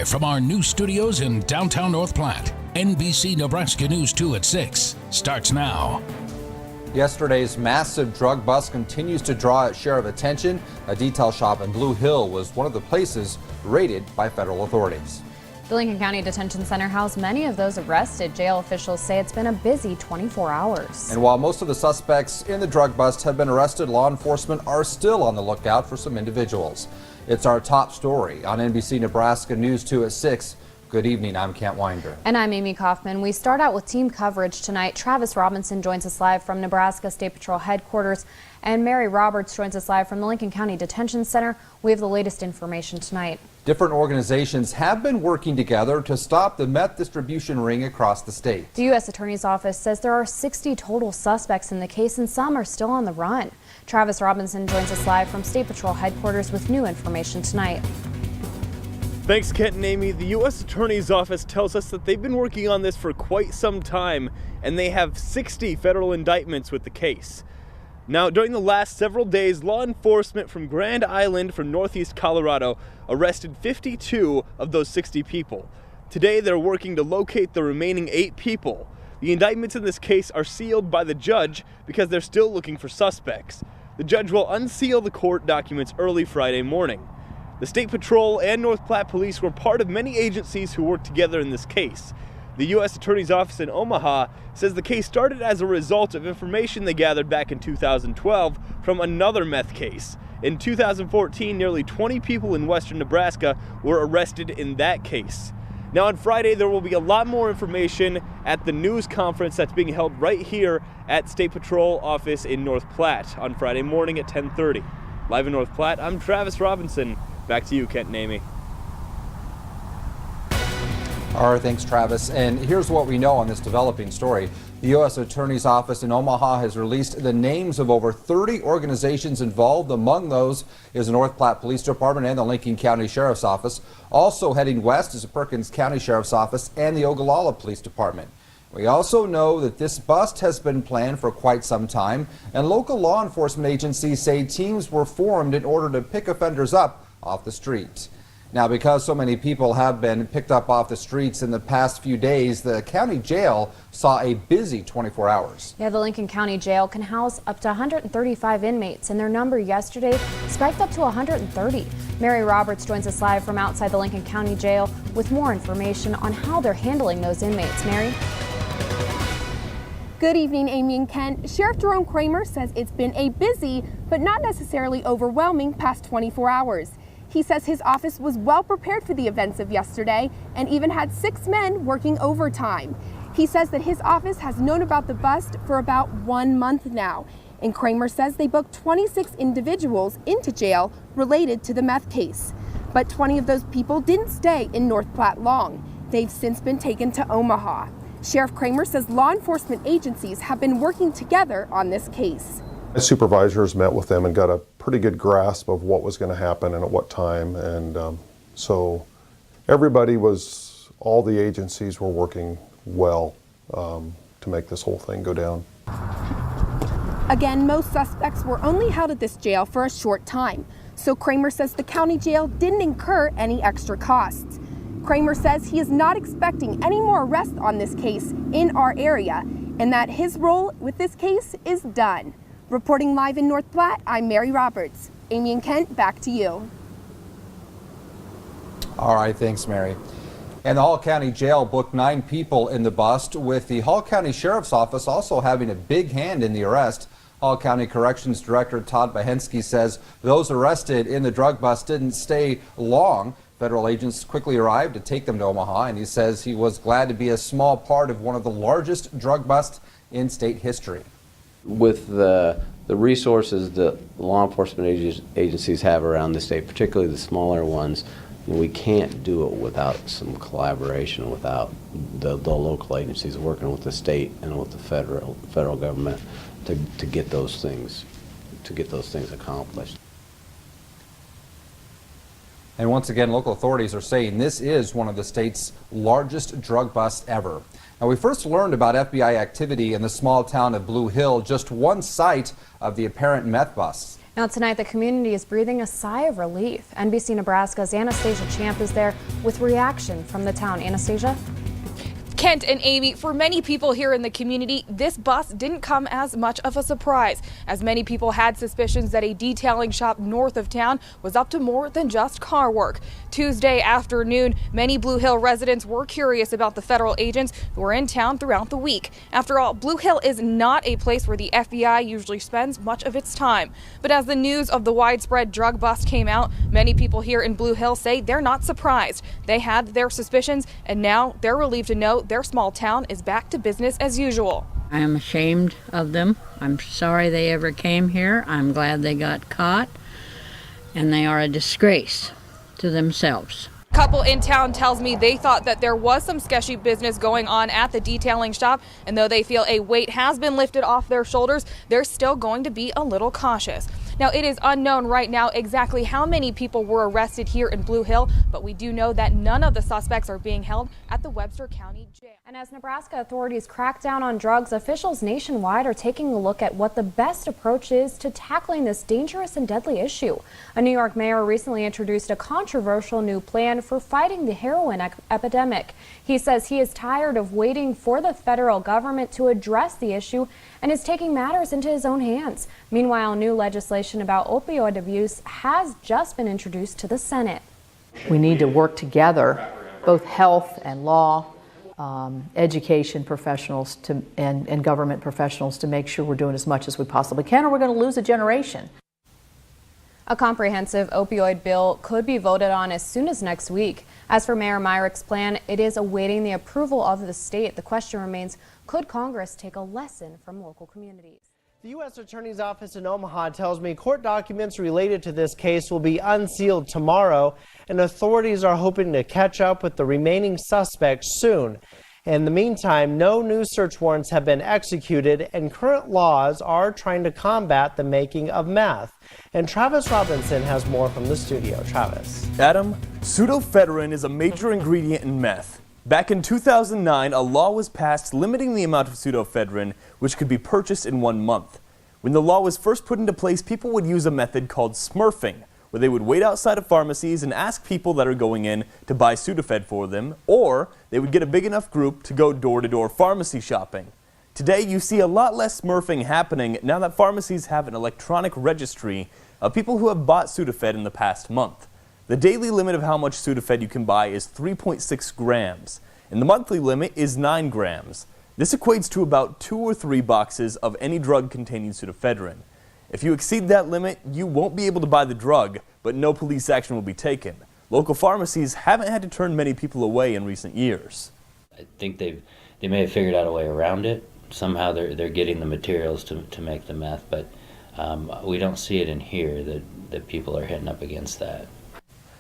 Live from our new studios in downtown North Platte, NBC Nebraska News 2 at 6 starts now. Yesterday's massive drug bust continues to draw its share of attention. A detail shop in Blue Hill was one of the places raided by federal authorities. The Lincoln County Detention Center housed many of those arrested. Jail officials say it's been a busy 24 hours. And while most of the suspects in the drug bust have been arrested, law enforcement are still on the lookout for some individuals. It's our top story on NBC Nebraska News 2 at 6. Good evening, I'm Kent Winder. And I'm Amy Kaufman. We start out with team coverage tonight. Travis Robinson joins us live from Nebraska State Patrol headquarters, and Mary Roberts joins us live from the Lincoln County Detention Center. We have the latest information tonight. Different organizations have been working together to stop the meth distribution ring across the state. The U.S. Attorney's Office says there are 60 total suspects in the case, and some are still on the run. Travis Robinson joins us live from State Patrol headquarters with new information tonight. Thanks, Kent and Amy. The U.S. Attorney's Office tells us that they've been working on this for quite some time, and they have 60 federal indictments with the case. Now, during the last several days, law enforcement from Grand Island from northeast Colorado arrested 52 of those 60 people. Today, they're working to locate the remaining 8 people. The indictments in this case are sealed by the judge because they're still looking for suspects. The judge will unseal the court documents early Friday morning. The State Patrol and North Platte Police were part of many agencies who worked together in this case. The U.S. Attorney's Office in Omaha says the case started as a result of information they gathered back in 2012 from another meth case. In 2014, nearly 20 people in western Nebraska were arrested in that case. Now on Friday, there will be a lot more information at the news conference that's being held right here at State Patrol office in North Platte on Friday morning at 10:30. Live in North Platte, I'm Travis Robinson. Back to you, Kent and Amy. All right, thanks, Travis. And here's what we know on this developing story. The U.S. Attorney's Office in Omaha has released the names of over 30 organizations involved. Among those is the North Platte Police Department and the Lincoln County Sheriff's Office. Also heading west is the Perkins County Sheriff's Office and the Ogallala Police Department. We also know that this bust has been planned for quite some time, and local law enforcement agencies say teams were formed in order to pick offenders up off the street. Now, because so many people have been picked up off the streets in the past few days, the county jail saw a busy 24 hours. Yeah, the Lincoln County Jail can house up to 135 inmates, and their number yesterday spiked up to 130. Mary Roberts joins us live from outside the Lincoln County Jail with more information on how they're handling those inmates. Mary? Good evening, Amy and Kent. Sheriff Jerome Kramer says it's been a busy, but not necessarily overwhelming, past 24 hours. He says his office was well prepared for the events of yesterday and even had 6 men working overtime. He says that his office has known about the bust for about 1 month now. And Kramer says they booked 26 individuals into jail related to the meth case. But 20 of those people didn't stay in North Platte long. They've since been taken to Omaha. Sheriff Kramer says law enforcement agencies have been working together on this case. My supervisors met with them and got a pretty good grasp of what was going to happen and at what time, and so everybody was, all the agencies were working well to make this whole thing go down. Again, most suspects were only held at this jail for a short time, so Kramer says the county jail didn't incur any extra costs. Kramer says he is not expecting any more arrests on this case in our area, and that his role with this case is done. Reporting live in North Platte, I'm Mary Roberts. Amy and Kent, back to you. All right, thanks, Mary. And the Hall County Jail booked 9 people in the bust, with the Hall County Sheriff's Office also having a big hand in the arrest. Hall County Corrections Director Todd Bahensky says those arrested in the drug bust didn't stay long. Federal agents quickly arrived to take them to Omaha, and he says he was glad to be a small part of one of the largest drug busts in state history. With the resources that law enforcement agencies have around the state, particularly the smaller ones, we can't do it without some collaboration, without the local agencies working with the state and with the federal government to get those things accomplished. And once again, local authorities are saying this is one of the state's largest drug busts ever. Now, we first learned about FBI activity in the small town of Blue Hill, just one site of the apparent meth busts. Now tonight, the community is breathing a sigh of relief. NBC Nebraska's Anastasia Champ is there with reaction from the town. Anastasia? Kent and Amy, for many people here in the community, this bus didn't come as much of a surprise, as many people had suspicions that a detailing shop north of town was up to more than just car work. Tuesday afternoon, many Blue Hill residents were curious about the federal agents who were in town throughout the week. After all, Blue Hill is not a place where the FBI usually spends much of its time. But as the news of the widespread drug bust came out, many people here in Blue Hill say they're not surprised. They had their suspicions, and now they're relieved to know their small town is back to business as usual. I am ashamed of them. I'm sorry they ever came here. I'm glad they got caught, and they are a disgrace to themselves. Couple in town tells me they thought that there was some sketchy business going on at the detailing shop, and though they feel a weight has been lifted off their shoulders, they're still going to be a little cautious. Now, it is unknown right now exactly how many people were arrested here in Blue Hill, but we do know that none of the suspects are being held at the Webster County Jail. And as Nebraska authorities crack down on drugs, officials nationwide are taking a look at what the best approach is to tackling this dangerous and deadly issue. A New York mayor recently introduced a controversial new plan for fighting the heroin epidemic. He says he is tired of waiting for the federal government to address the issue and is taking matters into his own hands. Meanwhile, new legislation about opioid abuse has just been introduced to the Senate. We need to work together, both health and law, education professionals and government professionals, to make sure we're doing as much as we possibly can, or we're going to lose a generation. A comprehensive opioid bill could be voted on as soon as next week. As for Mayor Myrick's plan, it is awaiting the approval of the state. The question remains, could Congress take a lesson from local communities? The U.S. Attorney's Office in Omaha tells me court documents related to this case will be unsealed tomorrow, and authorities are hoping to catch up with the remaining suspects soon. In the meantime, no new search warrants have been executed, and current laws are trying to combat the making of meth. And Travis Robinson has more from the studio. Travis. Adam, pseudoephedrine is a major ingredient in meth. Back in 2009, a law was passed limiting the amount of pseudoephedrine which could be purchased in 1 month. When the law was first put into place, people would use a method called smurfing, where they would wait outside of pharmacies and ask people that are going in to buy Sudafed for them, or they would get a big enough group to go door-to-door pharmacy shopping. Today, you see a lot less smurfing happening now that pharmacies have an electronic registry of people who have bought Sudafed in the past month. The daily limit of how much Sudafed you can buy is 3.6 grams, and the monthly limit is 9 grams. This equates to about 2 or 3 boxes of any drug containing pseudoephedrine. If you exceed that limit, you won't be able to buy the drug, but no police action will be taken. Local pharmacies haven't had to turn many people away in recent years. I think they may have figured out a way around it. Somehow they're getting the materials to make the meth, but we don't see it in here that people are hitting up against that.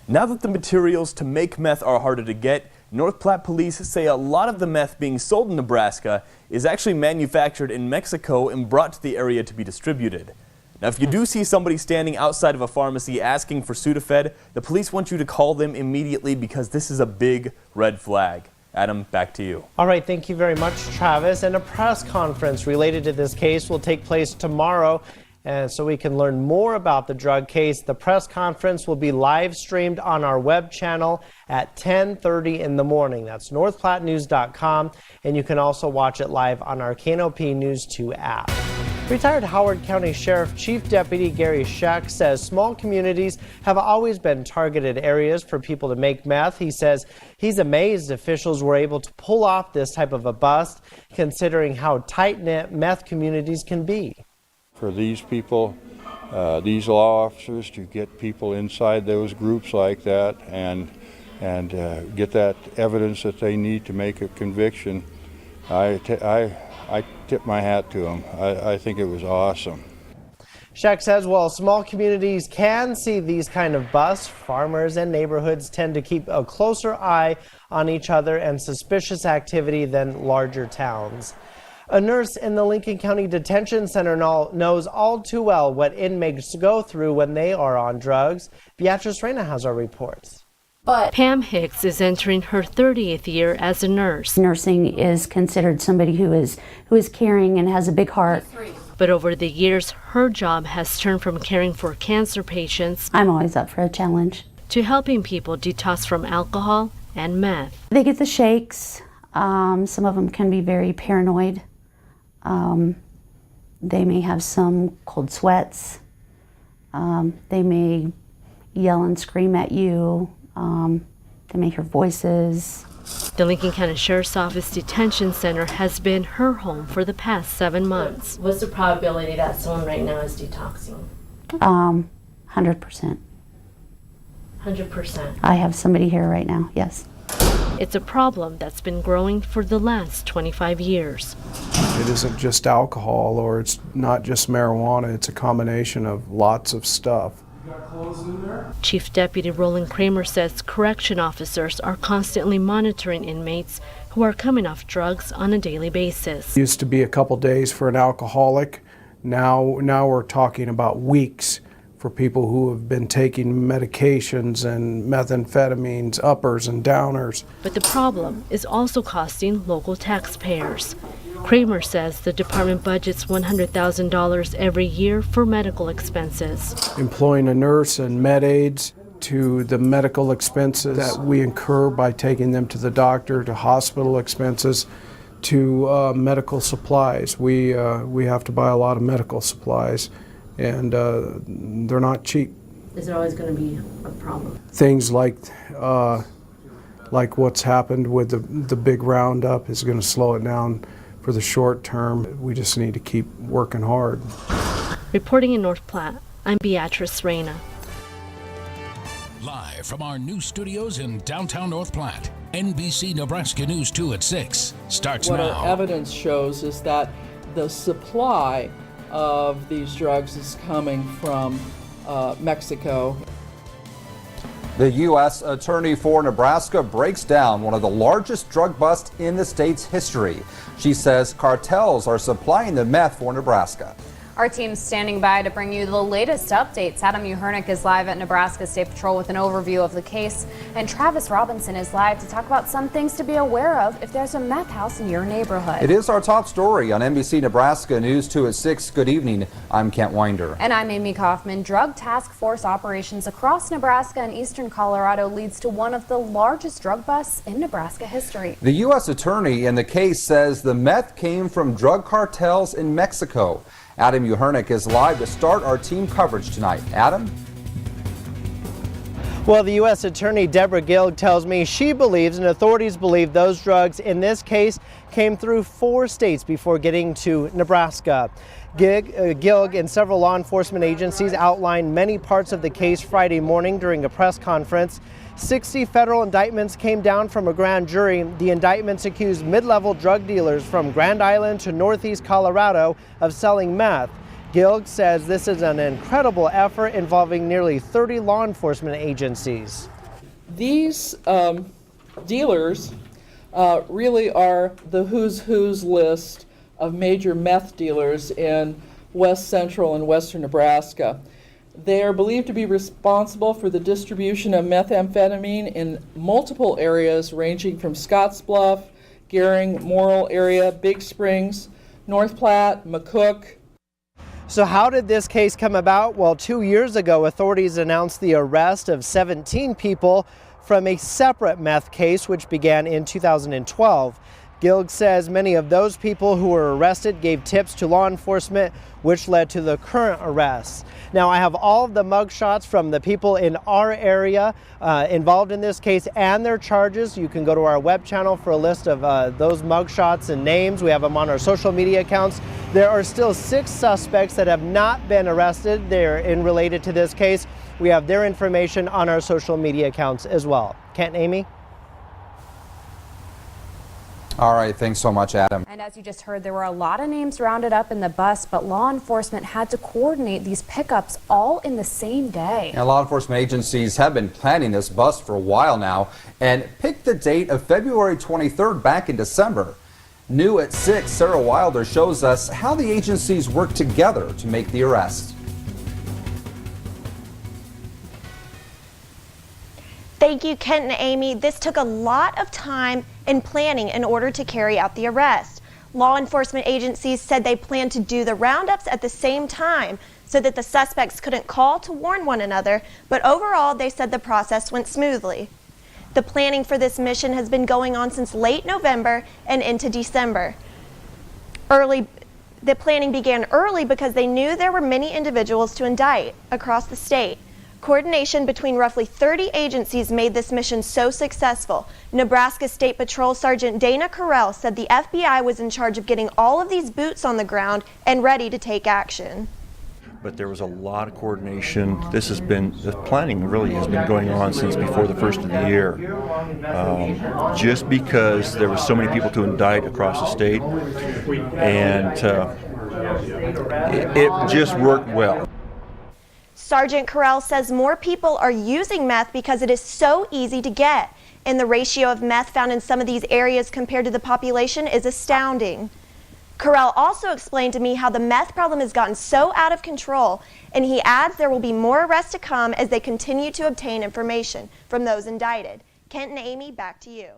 Now that the materials to make meth are harder to get, North Platte police say a lot of the meth being sold in Nebraska is actually manufactured in Mexico and brought to the area to be distributed. Now, if you do see somebody standing outside of a pharmacy asking for Sudafed, the police want you to call them immediately because this is a big red flag. Adam, back to you. All right, thank you very much, Travis. And a press conference related to this case will take place tomorrow. And so we can learn more about the drug case. The press conference will be live streamed on our web channel at 10:30 in the morning. That's northplattenews.com. And you can also watch it live on our KNOP News 2 app. Retired Howard County Sheriff Chief Deputy Gary Scheck says small communities have always been targeted areas for people to make meth. He says he's amazed officials were able to pull off this type of a bust, considering how tight-knit meth communities can be. For these people, these law officers, to get people inside those groups like that and get that evidence that they need to make a conviction, I tip my hat to them. I think it was awesome. Scheck says while small communities can see these kind of busts, farmers and neighborhoods tend to keep a closer eye on each other and suspicious activity than larger towns. A nurse in the Lincoln County Detention Center knows all too well what inmates go through when they are on drugs. Beatrice Reyna has our reports. But Pam Hicks is entering her 30th year as a nurse. Nursing is considered somebody who is caring and has a big heart. But over the years, her job has turned from caring for cancer patients. I'm always up for a challenge. To helping people detox from alcohol and meth. They get the shakes. Some of them can be very paranoid. They may have some cold sweats. They may yell and scream at you. They may hear voices. The Lincoln County Sheriff's Office Detention Center has been her home for the past 7 months. What's the probability that someone right now is detoxing? 100%. 100%. I have somebody here right now, yes. It's a problem that's been growing for the last 25 years. It isn't just alcohol, or it's not just marijuana, it's a combination of lots of stuff. Chief Deputy Roland Kramer says correction officers are constantly monitoring inmates who are coming off drugs on a daily basis. It used to be a couple days for an alcoholic. Now we're talking about weeks for people who have been taking medications and methamphetamines, uppers and downers. But the problem is also costing local taxpayers. Kramer says the department budgets $100,000 every year for medical expenses. Employing a nurse and med aids to the medical expenses that we incur by taking them to the doctor, to hospital expenses, to medical supplies. We have to buy a lot of medical supplies, and they're not cheap. Is there always going to be a problem? Things like what's happened with the big roundup is going to slow it down for the short term. We just need to keep working hard. Reporting in North Platte, I'm Beatrice Reyna. Live from our new studios in downtown North Platte, NBC Nebraska News 2 at 6 starts now. What our evidence shows is that the supply of these drugs is coming from Mexico. The U.S. Attorney for Nebraska breaks down one of the largest drug busts in the state's history. She says cartels are supplying the meth for Nebraska. Our team's standing by to bring you the latest updates. Adam Uhernick is live at Nebraska State Patrol with an overview of the case, and Travis Robinson is live to talk about some things to be aware of if there's a meth house in your neighborhood. It is our top story on NBC Nebraska News 2 at 6. Good evening. I'm Kent Winder. And I'm Amy Kaufman. Drug task force operations across Nebraska and eastern Colorado leads to one of the largest drug busts in Nebraska history. The U.S. Attorney in the case says the meth came from drug cartels in Mexico. Adam Uhernick is live to start our team coverage tonight. Adam? Well, the U.S. Attorney Deborah Gilg tells me she believes, and authorities believe, those drugs in this case came through 4 states before getting to Nebraska. Gilg and several law enforcement agencies outlined many parts of the case Friday morning during a press conference. 60 federal indictments came down from a grand jury. The indictments accused mid-level drug dealers from Grand Island to Northeast Colorado of selling meth. Gilg says this is an incredible effort involving nearly 30 law enforcement agencies. These dealers really are the who's who's list of major meth dealers in west central and western Nebraska. They are believed to be responsible for the distribution of methamphetamine in multiple areas ranging from Scottsbluff, Gering, Morrill area, Big Springs, North Platte, McCook. So how did this case come about? Well, 2 years ago, authorities announced the arrest of 17 people from a separate meth case which began in 2012. Gilg says many of those people who were arrested gave tips to law enforcement, which led to the current arrests. Now, I have all of the mugshots from the people in our area involved in this case and their charges. You can go to our web channel for a list of those mugshots and names. We have them on our social media accounts. There are still 6 suspects that have not been arrested. They're related to this case. We have their information on our social media accounts as well. Kent and Amy? All right, thanks so much, Adam. And as you just heard, there were a lot of names rounded up in the bus, but law enforcement had to coordinate these pickups all in the same day. And law enforcement agencies have been planning this bust for a while now and picked the date of February 23rd back in December. New at 6, Sarah Wilder shows us how the agencies worked together to make the arrest. Thank you, Kent and Amy. This took a lot of time and planning in order to carry out the arrest. Law enforcement agencies said they planned to do the roundups at the same time so that the suspects couldn't call to warn one another, but overall they said the process went smoothly. The planning for this mission has been going on since late November and into December. The planning began early because they knew there were many individuals to indict across the state. Coordination between roughly 30 agencies made this mission so successful. Nebraska State Patrol Sergeant Dana Carell said the FBI was in charge of getting all of these boots on the ground and ready to take action. But there was a lot of coordination. The planning really has been going on since before the first of the year. Just because there were so many people to indict across the state, and it just worked well. Sergeant Carell says more people are using meth because it is so easy to get, and the ratio of meth found in some of these areas compared to the population is astounding. Carell also explained to me how the meth problem has gotten so out of control, and he adds there will be more arrests to come as they continue to obtain information from those indicted. Kent and Amy, back to you.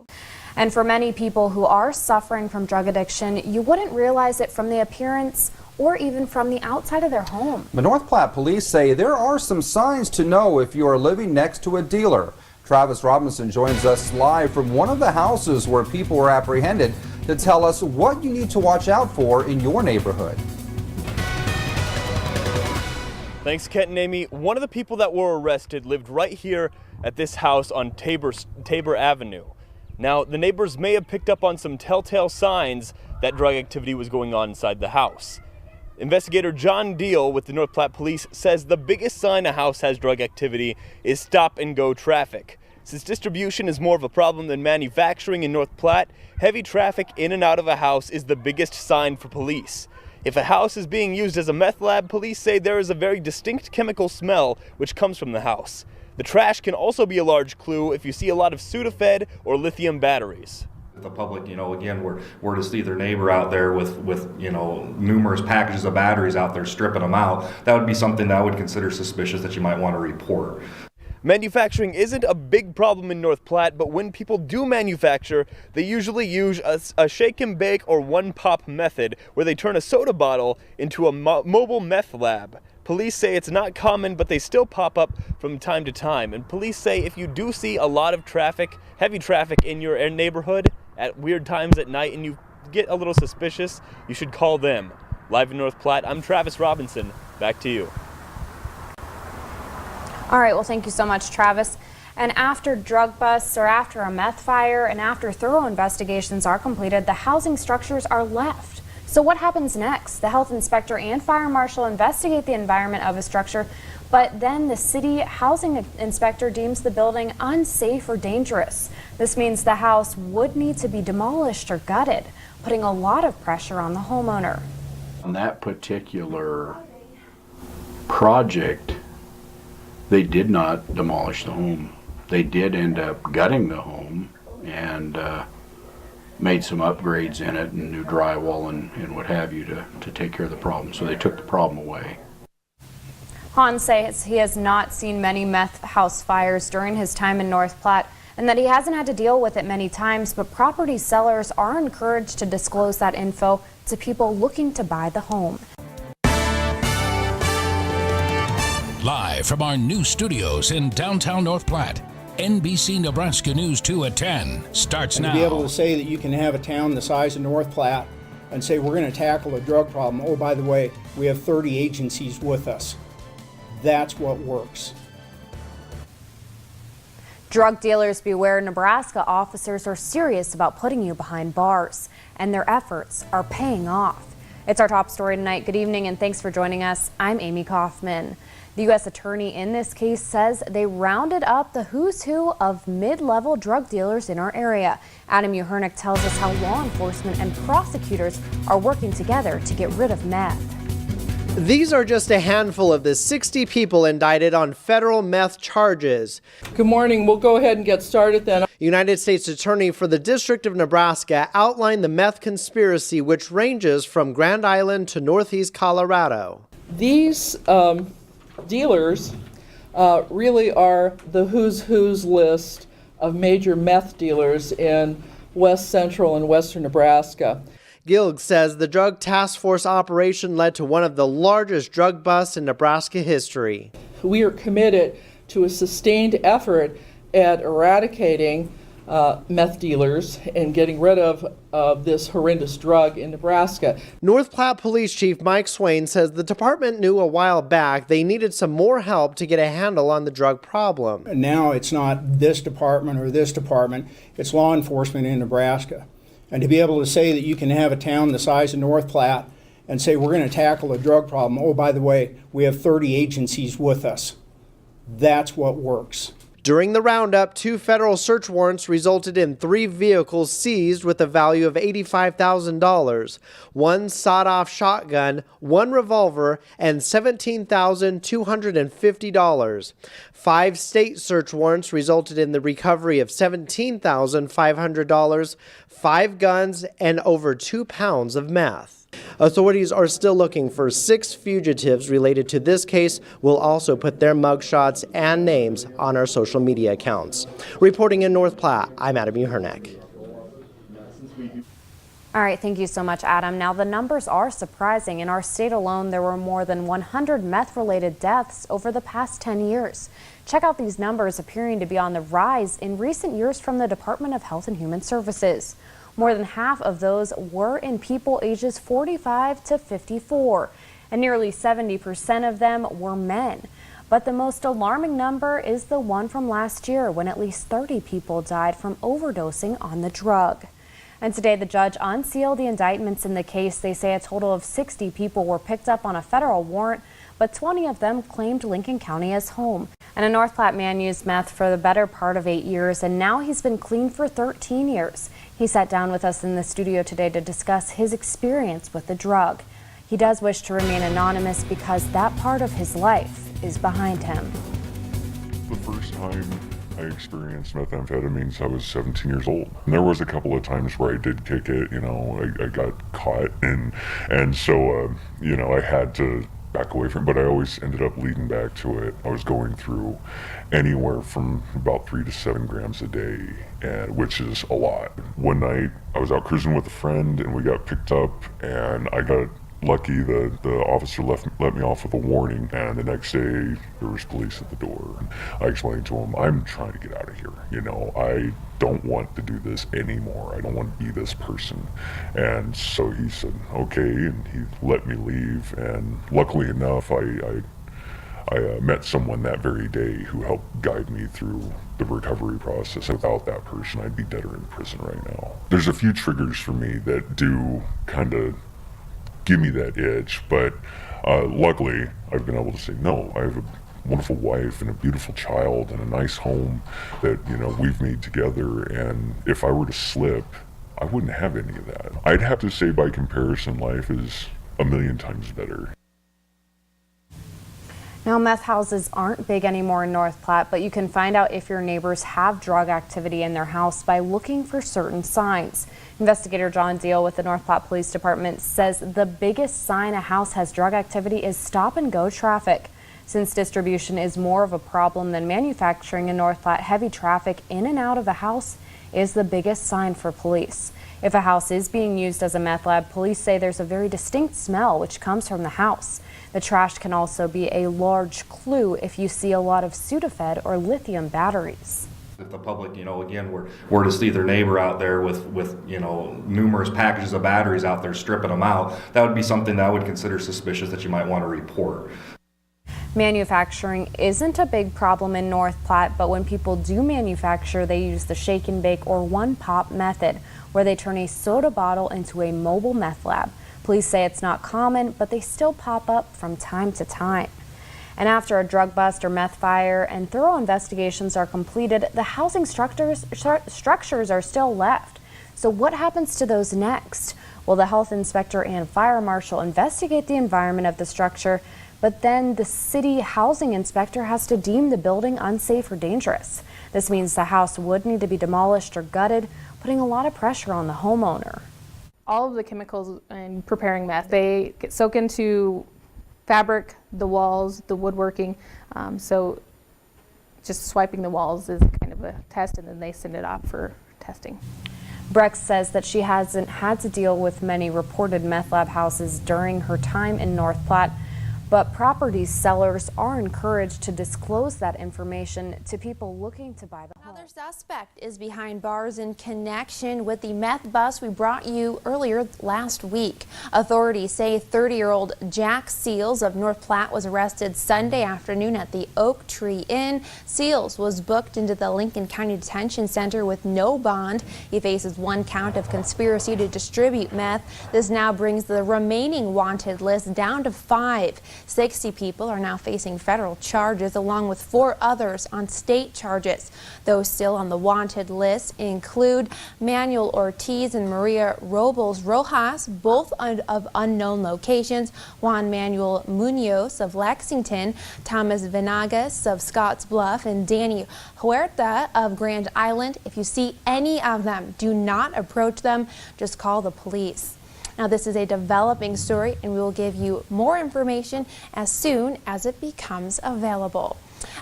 And for many people who are suffering from drug addiction, you wouldn't realize it from the appearance or even from the outside of their home. The North Platte police say there are some signs to know if you are living next to a dealer. Travis Robinson joins us live from one of the houses where people were apprehended to tell us what you need to watch out for in your neighborhood. Thanks, Kent and Amy. One of the people that were arrested lived right here at this house on Tabor Avenue. Now, the neighbors may have picked up on some telltale signs that drug activity was going on inside the house. Investigator John Deal with the North Platte Police says the biggest sign a house has drug activity is stop-and-go traffic. Since distribution is more of a problem than manufacturing in North Platte, heavy traffic in and out of a house is the biggest sign for police. If a house is being used as a meth lab, police say there is a very distinct chemical smell which comes from the house. The trash can also be a large clue if you see a lot of Sudafed or lithium batteries. The public, again, were to see their neighbor out there with numerous packages of batteries out there stripping them out, that would be something that I would consider suspicious that you might want to report. Manufacturing isn't a big problem in North Platte, but when people do manufacture, they usually use a shake and bake or one pop method where they turn a soda bottle into a mobile meth lab. Police say it's not common, but they still pop up from time to time. And police say if you do see a lot of traffic, heavy traffic in your neighborhood at weird times at night and you get a little suspicious, you should call them. Live in North Platte, I'm Travis Robinson. Back to you. All right, well, thank you so much, Travis. And after drug busts or after a meth fire and after thorough investigations are completed, the housing structures are left. So what happens next? The health inspector and fire marshal investigate the environment of a structure, but then the city housing inspector deems the building unsafe or dangerous. This means the house would need to be demolished or gutted, putting a lot of pressure on the homeowner. On that particular project, they did not demolish the home. They did end up gutting the home and made some upgrades in it and new drywall and what have you to take care of the problem. So they took the problem away. Hahn says he has not seen many meth house fires during his time in North Platte and that he hasn't had to deal with it many times, but property sellers are encouraged to disclose that info to people looking to buy the home. Live from our new studios in downtown North Platte, NBC Nebraska News 2 at 10 starts now. To be able to say that you can have a town the size of North Platte and say we're going to tackle a drug problem. Oh, by the way, we have 30 agencies with us. That's what works. Drug dealers beware. Nebraska officers are serious about putting you behind bars, and their efforts are paying off. It's our top story tonight. Good evening and thanks for joining us. I'm Amy Kaufman. The U.S. attorney in this case says they rounded up the who's who of mid-level drug dealers in our area. Adam Uhernick tells us how law enforcement and prosecutors are working together to get rid of meth. These are just a handful of the 60 people indicted on federal meth charges. Good morning. We'll go ahead and get started then. United States Attorney for the District of Nebraska outlined the meth conspiracy, which ranges from Grand Island to Northeast Colorado. These dealers really are the who's who's list of major meth dealers in west central and western Nebraska. Gilg says the drug task force operation led to one of the largest drug busts in Nebraska history. We are committed to a sustained effort at eradicating meth dealers and getting rid of this horrendous drug in Nebraska. North Platte Police Chief Mike Swain says the department knew a while back they needed some more help to get a handle on the drug problem. Now it's not this department or this department, it's law enforcement in Nebraska. And to be able to say that you can have a town the size of North Platte and say we're going to tackle a drug problem, oh, by the way, we have 30 agencies with us. That's what works. During the roundup, 2 federal search warrants resulted in 3 vehicles seized with a value of $85,000, 1 sawed-off shotgun, 1 revolver, and $17,250. 5 state search warrants resulted in the recovery of $17,500, 5 guns, and over 2 pounds of meth. Authorities are still looking for 6 fugitives related to this case. We'll also put their mugshots and names on our social media accounts. Reporting in North Platte, I'm Adam Uhernick. All right, thank you so much, Adam. Now, the numbers are surprising. In our state alone, there were more than 100 meth-related deaths over the past 10 years. Check out these numbers appearing to be on the rise in recent years from the Department of Health and Human Services. More than half of those were in people ages 45 to 54, and nearly 70% of them were men. But the most alarming number is the one from last year, when at least 30 people died from overdosing on the drug. And today, the judge unsealed the indictments in the case. They say a total of 60 people were picked up on a federal warrant, but 20 of them claimed Lincoln County as home. And a North Platte man used meth for the better part of 8 years, and now he's been clean for 13 years. He sat down with us in the studio today to discuss his experience with the drug. He does wish to remain anonymous because that part of his life is behind him. The first time I experienced methamphetamines, I was 17 years old. And there was a couple of times where I did kick it, you know, I got caught, and so, you know, I had to back away from it, but I always ended up leading back to it. I was going through anywhere from about 3 to 7 grams a day, which is a lot. One night I was out cruising with a friend and we got picked up, and I got lucky. The officer let me off with a warning, and the next day there was police at the door. I explained to him, I'm trying to get out of here. You know, I don't want to do this anymore. I don't want to be this person. And so he said, okay, and he let me leave. And luckily enough, I met someone that very day who helped guide me through the recovery process. Without that person, I'd be dead or in prison right now. There's a few triggers for me that do kind of give me that itch, but luckily I've been able to say no. I have a wonderful wife and a beautiful child and a nice home that, you know, we've made together, and if I were to slip, I wouldn't have any of that. I'd have to say by comparison, life is a million times better. Now, meth houses aren't big anymore in North Platte, but you can find out if your neighbors have drug activity in their house by looking for certain signs. Investigator John Deal with the North Platte Police Department says the biggest sign a house has drug activity is stop-and-go traffic. Since distribution is more of a problem than manufacturing in North Platte, heavy traffic in and out of a house is the biggest sign for police. If a house is being used as a meth lab, police say there's a very distinct smell which comes from the house. The trash can also be a large clue if you see a lot of Sudafed or lithium batteries. If the public, you know, again, were to see their neighbor out there with you know, numerous packages of batteries out there stripping them out, that would be something that I would consider suspicious that you might want to report. Manufacturing isn't a big problem in North Platte, but when people do manufacture, they use the shake and bake or one-pop method, where they turn a soda bottle into a mobile meth lab. Police say it's not common, but they still pop up from time to time. And after a drug bust or meth fire and thorough investigations are completed, the housing structures are still left. So what happens to those next? Well, the health inspector and fire marshal investigate the environment of the structure, but then the city housing inspector has to deem the building unsafe or dangerous. This means the house would need to be demolished or gutted, putting a lot of pressure on the homeowner. All of the chemicals in preparing meth, they get soak into fabric, the walls, the woodworking. So just swiping the walls is kind of a test, and then they send it off for testing. Brex says that she hasn't had to deal with many reported meth lab houses during her time in North Platte, but property sellers are encouraged to disclose that information to people looking to buy the home. Another suspect is behind bars in connection with the meth bust we brought you earlier last week. Authorities say 30-year-old Jack Seals of North Platte was arrested Sunday afternoon at the Oak Tree Inn. Seals was booked into the Lincoln County Detention Center with no bond. He faces 1 count of conspiracy to distribute meth. This now brings the remaining wanted list down to 5. 60 people are now facing federal charges, along with 4 others on state charges. Those still on the wanted list include Manuel Ortiz and Maria Robles Rojas, both of unknown locations, Juan Manuel Munoz of Lexington, Thomas Venegas of Scotts Bluff, and Danny Huerta of Grand Island. If you see any of them, do not approach them. Just call the police. Now, this is a developing story, and we will give you more information as soon as it becomes available.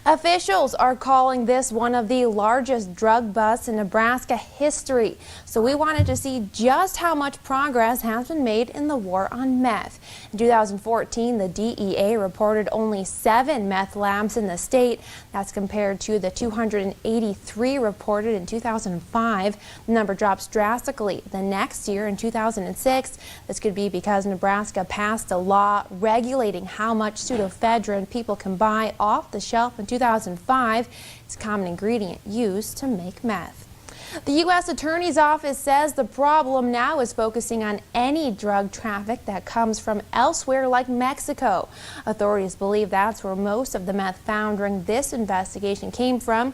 Officials are calling this one of the largest drug busts in Nebraska history. So we wanted to see just how much progress has been made in the war on meth. In 2014, the DEA reported only 7 meth labs in the state. That's compared to the 283 reported in 2005. The number drops drastically the next year in 2006. This could be because Nebraska passed a law regulating how much pseudoephedrine people can buy off the shelf in 2005. It's a common ingredient used to make meth. The U.S. Attorney's Office says the problem now is focusing on any drug traffic that comes from elsewhere like Mexico. Authorities believe that's where most of the meth found during this investigation came from.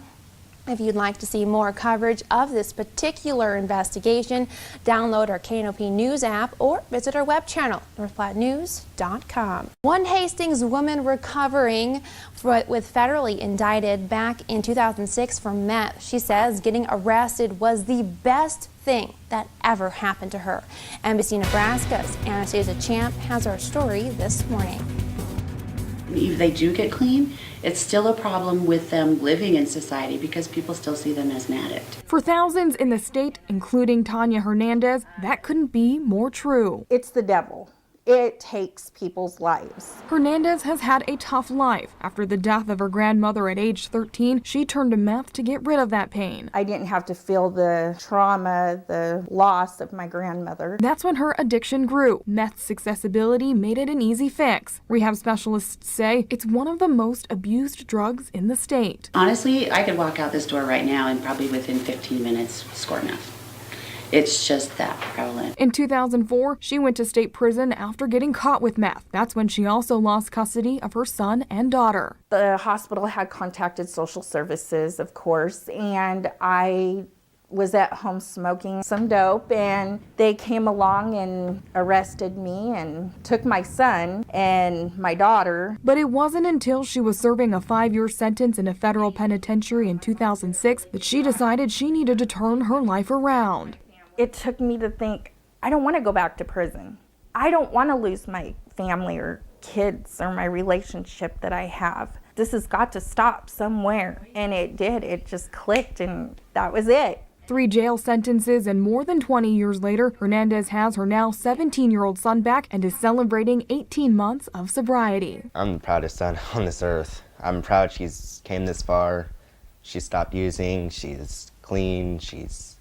If you'd like to see more coverage of this particular investigation, download our KNOP News app or visit our web channel, northplattenews.com. One Hastings woman recovering with federally indicted back in 2006 for meth. She says getting arrested was the best thing that ever happened to her. NBC Nebraska's Anastasia Champ has our story this morning. If they do get clean, it's still a problem with them living in society because people still see them as an addict. For thousands in the state, including Tanya Hernandez, that couldn't be more true. It's the devil. It takes people's lives. Hernandez has had a tough life. After the death of her grandmother at age 13, she turned to meth to get rid of that pain. I didn't have to feel the trauma, the loss of my grandmother. That's when her addiction grew. Meth's accessibility made it an easy fix. Rehab specialists say it's one of the most abused drugs in the state. Honestly, I could walk out this door right now and probably within 15 minutes score meth. It's just that prevalent. In 2004, she went to state prison after getting caught with meth. That's when she also lost custody of her son and daughter. The hospital had contacted social services, of course, and I was at home smoking some dope, and they came along and arrested me and took my son and my daughter. But it wasn't until she was serving a 5-year sentence in a federal penitentiary in 2006 that she decided she needed to turn her life around. It took me to think, I don't want to go back to prison. I don't want to lose my family or kids or my relationship that I have. This has got to stop somewhere. And it did. It just clicked, and that was it. 3 jail sentences and more than 20 years later, Hernandez has her now 17-year-old son back and is celebrating 18 months of sobriety. I'm the proudest son on this earth. I'm proud she's came this far. She stopped using. She's clean. She's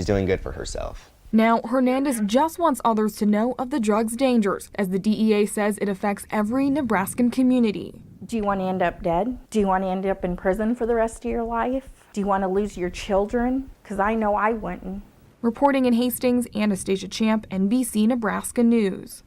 doing good for herself. Now, Hernandez just wants others to know of the drug's dangers, as the DEA says it affects every Nebraskan community. Do you want to end up dead? Do you want to end up in prison for the rest of your life? Do you want to lose your children? Because I know I wouldn't. Reporting in Hastings, Anastasia Champ, NBC Nebraska News.